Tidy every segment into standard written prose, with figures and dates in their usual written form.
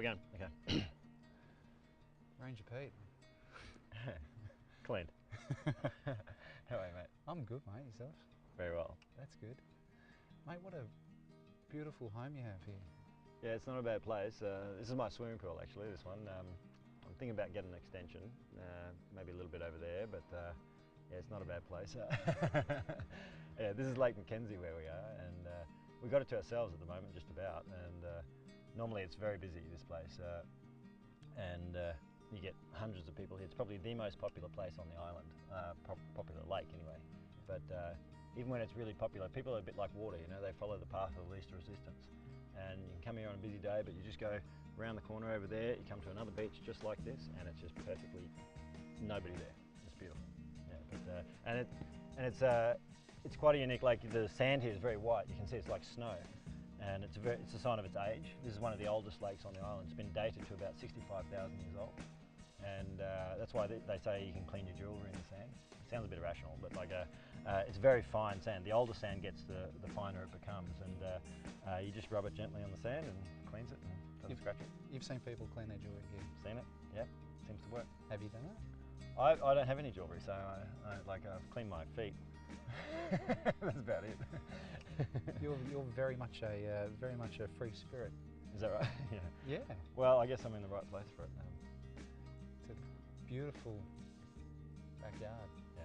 we're going. Okay. Ranger Pete. Clint. How are you, mate? I'm good, mate. Yourself? Very well. That's good. Mate, what a beautiful home you have here. Yeah, it's not a bad place. This is my swimming pool, actually, this one. I'm thinking about getting an extension, maybe a little bit over there, but yeah, it's not a bad place. Yeah, this is Lake Mckenzie where we are, and we've got it to ourselves at the moment, just about, and normally it's very busy, this place, and you get hundreds of people here. It's probably the most popular place on the island, popular lake anyway, but even when it's really popular, people are a bit like water, you know, they follow the path of least resistance. And you can come here on a busy day, but you just go around the corner over there, you come to another beach just like this, and it's just perfectly, nobody there. It's beautiful. Yeah, but, it's quite a unique lake. The sand here is very white. You can see it's like snow, and it's a sign of its age. This is one of the oldest lakes on the island. It's been dated to about 65,000 years old, and that's why they say you can clean your jewellery in the sand. It sounds a bit irrational, but like it's very fine sand. The older sand gets, the finer it becomes, and you just rub it gently on the sand and cleans it and doesn't scratch it. You've seen people clean their jewellery here? Seen it? Yep, seems to work. Have you done it? I don't have any jewellery, so I've cleaned my feet. That's about it. You're very much a free spirit. Is that right? Yeah. Yeah. Well, I guess I'm in the right place for it. It's a beautiful backyard. Yeah.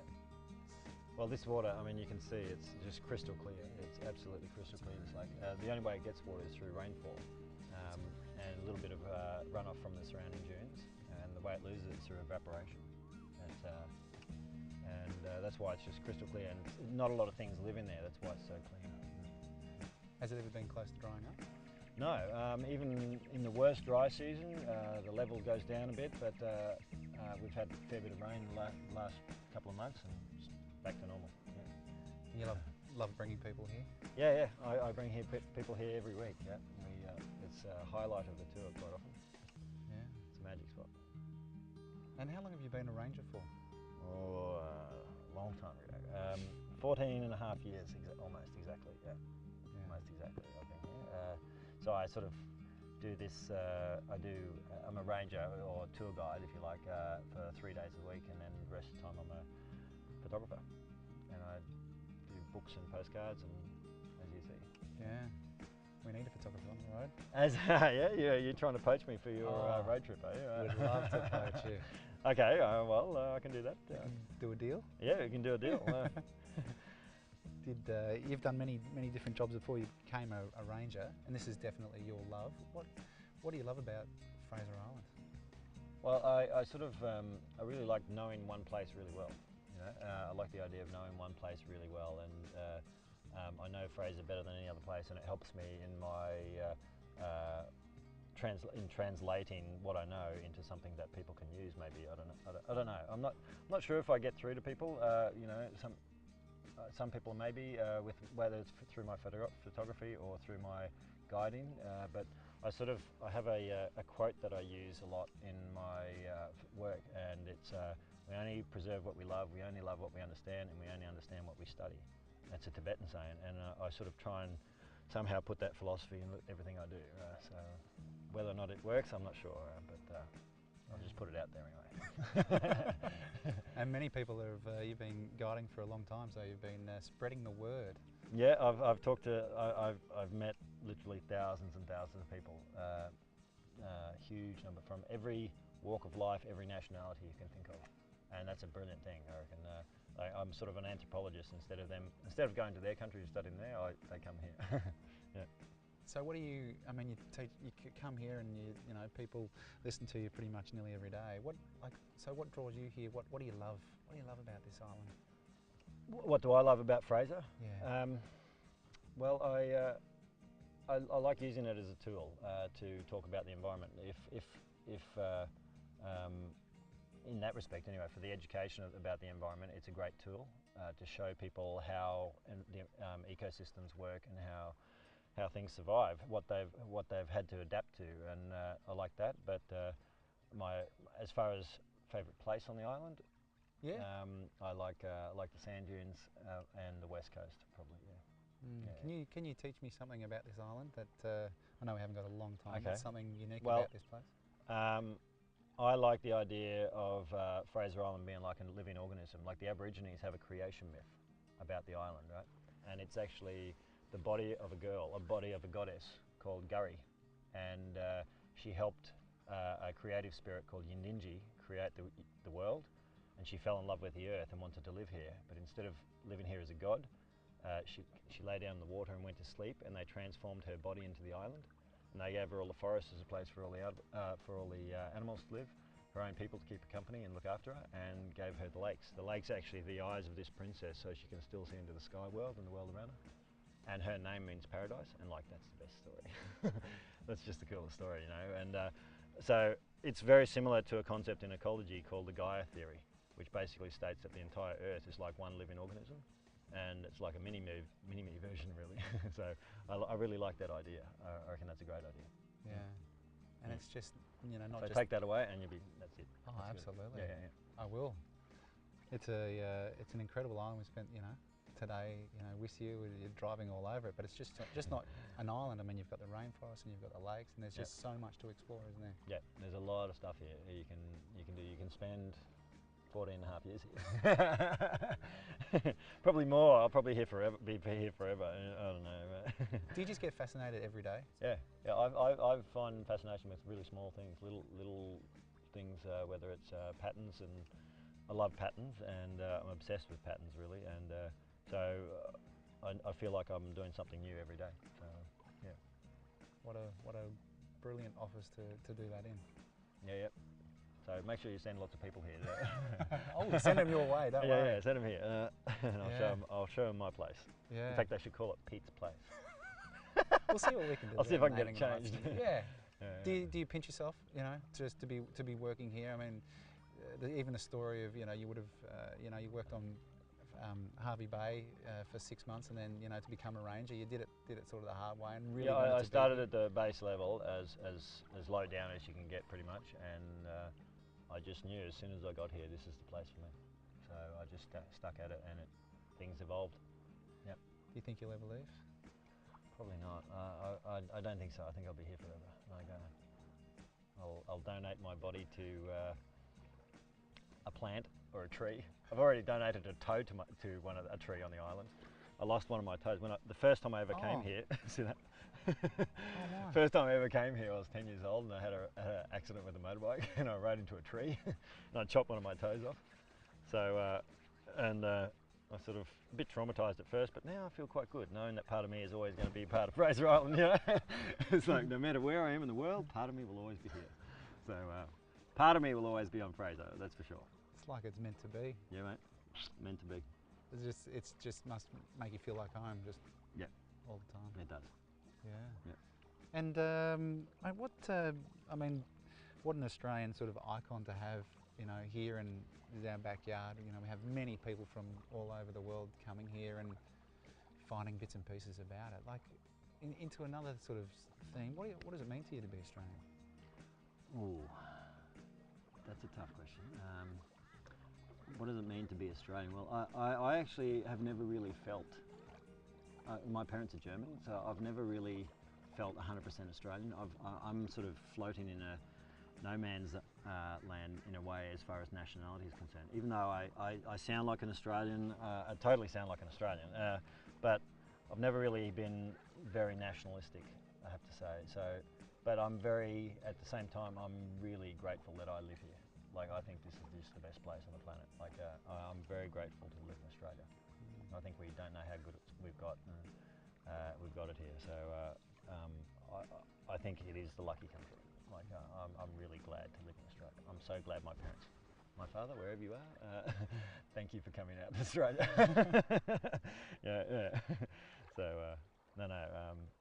Well, this water, I mean, you can see it's just crystal clear. It's absolutely crystal clear, this lake. The only way it gets water is through rainfall, and a little bit of runoff from the surrounding dunes, and the way it loses it is through evaporation. That's why it's just crystal clear, and not a lot of things live in there. That's why it's so clean. Has it ever been close to drying up? No, even in the worst dry season, the level goes down a bit, but we've had a fair bit of rain the last couple of months, and it's back to normal. Yeah. You love bringing people here? Yeah, I bring people here every week. Yeah, it's a highlight of the tour quite often. Yeah, it's a magic spot. And how long have you been a ranger for? Oh, a long time ago. 14 and a half years, almost exactly. Yeah, almost exactly. I've been here. So I sort of do this. I'm a ranger or tour guide, if you like, for 3 days a week, and then the rest of the time I'm a photographer, and I do books and postcards, and as you see. Yeah. We need a photographer on the road. Yeah, you're trying to poach me for your road trip, are you? We'd love to poach you. Okay, well, I can do that. We can do a deal? Yeah, we can do a deal. You've done many different jobs before you became a ranger, and this is definitely your love. What do you love about Fraser Island? Well, I really like knowing one place really well. You know, I like the idea of knowing one place really well, and I know Fraser better than any other place, and it helps me in my translating what I know into something that people can use. Maybe I don't know. I'm not sure if I get through to people. You know, some people maybe with whether it's through my photography or through my guiding. But I have a quote that I use a lot in my work, and it's we only preserve what we love, we only love what we understand, and we only understand what we study. That's a Tibetan saying, and I sort of try and somehow put that philosophy in everything I do. So whether or not it works, I'm not sure, but I'll just put it out there anyway. And many people you've been guiding for a long time, so you've been spreading the word. Yeah, I've met literally thousands and thousands of people, huge number from every walk of life, every nationality you can think of, and that's a brilliant thing, I reckon. I'm sort of an anthropologist. Instead of going to their country and studying there, they come here. Yeah. So what do you? I mean, you come here and you know people listen to you pretty much nearly every day. So what draws you here? What do you love? What do you love about this island? What do I love about Fraser? Yeah. Well, I like using it as a tool to talk about the environment. If in that respect, anyway, for the education about the environment, it's a great tool to show people how the ecosystems work and how things survive, what they've had to adapt to, and I like that. But as far as favourite place on the island, yeah, I like the sand dunes and the west coast, probably. Yeah. Yeah. Can you teach me something about this island that I know we haven't got a long time, Okay. but something unique Well, about this place? I like the idea of Fraser Island being like a living organism. Like the Aborigines have a creation myth about the island, right? And it's actually the body of a girl, a body of a goddess called Gurri, and she helped a creative spirit called Yindinji create the world, and she fell in love with the earth and wanted to live here. But instead of living here as a god, she lay down in the water and went to sleep, and they transformed her body into the island. And they gave her all the forest as a place for all the animals to live, her own people to keep her company and look after her, and gave her the lakes. The lakes are actually the eyes of this princess, so she can still see into the sky world and the world around her. And her name means paradise, and like that's the best story. That's just the coolest story, you know. And so it's very similar to a concept in ecology called the Gaia theory, which basically states that the entire Earth is like one living organism, and it's like a mini-me version, really. So I really like that idea. I reckon that's a great idea. Yeah. And it's just, you know, not So just... take that away and that's it. Oh, That's absolutely. good. Yeah. I will. It's an incredible island. We spent, you know, today, you know, with you, you're driving all over it, but it's just not an island. I mean, you've got the rainforest and you've got the lakes, and there's just so much to explore, isn't there? Yeah, there's a lot of stuff here you can do. You can spend 14 and a half years here. Probably more. I'll probably be here forever. I don't know. Do you just get fascinated every day? Yeah. I find fascination with really small things, little things, whether it's patterns, and I love patterns, and I'm obsessed with patterns, really, and so I feel like I'm doing something new every day. So yeah. What a brilliant office to do that in. Yeah. So make sure you send lots of people here. Oh, send them your way, don't worry. Yeah, send them here. And I'll show them my place. Yeah. In fact, they should call it Pete's Place. We'll see what we can do. I'll see if I can get it changed. Yeah. Do you pinch yourself, you know, just to be working here? I mean, even the story of, you know, you would have, you know, you worked on Harvey Bay for 6 months, and then, you know, to become a ranger, you did it sort of the hard way, and really. Yeah, I started at the base level as low down as you can get, pretty much, and I just knew as soon as I got here, this is the place for me. So I just stuck at it, and things evolved. Yep. Do you think you'll ever leave? Probably not. I don't think so. I think I'll be here forever. I'll donate my body to a plant or a tree. I've already donated a toe to a tree on the island. I lost one of my toes the first time I ever came here. See that? Nice. First time I ever came here, I was 10 years old, and I had an accident with a motorbike, and I rode into a tree, and I chopped one of my toes off. So, I was sort of a bit traumatised at first, but now I feel quite good, knowing that part of me is always going to be part of Fraser Island. You know, it's like no matter where I am in the world, part of me will always be here. So, part of me will always be on Fraser. That's for sure. It's like it's meant to be. Yeah, mate. Meant to be. It's just must make you feel like home, just all the time. It does. Yeah. And what an Australian sort of icon to have, you know, here in our backyard. You know, we have many people from all over the world coming here and finding bits and pieces about it. Like, into another sort of theme, what does it mean to you to be Australian? Ooh, that's a tough question. What does it mean to be Australian? Well, I actually have never really felt, my parents are German, so I've never really felt 100% Australian. I'm sort of floating in a no man's land in a way as far as nationality is concerned. Even though I sound like an Australian, I totally sound like an Australian, but I've never really been very nationalistic, I have to say. So, but at the same time, I'm really grateful that I live here. Like, I think this is just the best place on the planet. Like, I'm very grateful to live in Australia. I think we don't know how good we've got it here. So I think it is the lucky country. Like, I'm really glad to live in Australia. I'm so glad my father, wherever you are, thank you for coming out to Australia. yeah. So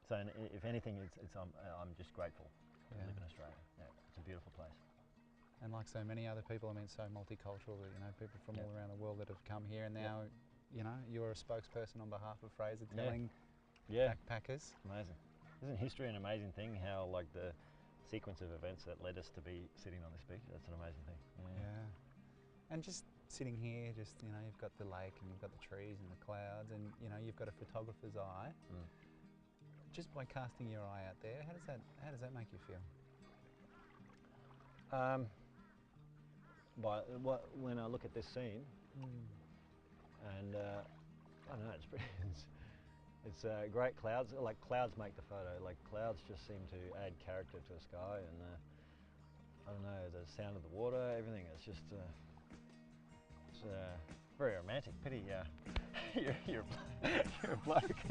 so if anything, I'm just grateful to live in Australia. Yeah, it's a beautiful place. And like so many other people, I mean, so multicultural that, you know, people from all around the world that have come here, and now, you know, you're a spokesperson on behalf of Fraser, telling backpackers. Amazing. Isn't history an amazing thing? How, like, the sequence of events that led us to be sitting on this beach, that's an amazing thing. Yeah. And just sitting here, just, you know, you've got the lake and you've got the trees and the clouds, and, you know, you've got a photographer's eye. Just by casting your eye out there, how does that make you feel? When I look at this scene, and I don't know, it's pretty. It's great clouds. Like, clouds make the photo. Like, clouds just seem to add character to the sky, and I don't know, the sound of the water, everything. It's just it's very romantic. Pity you're a bloke.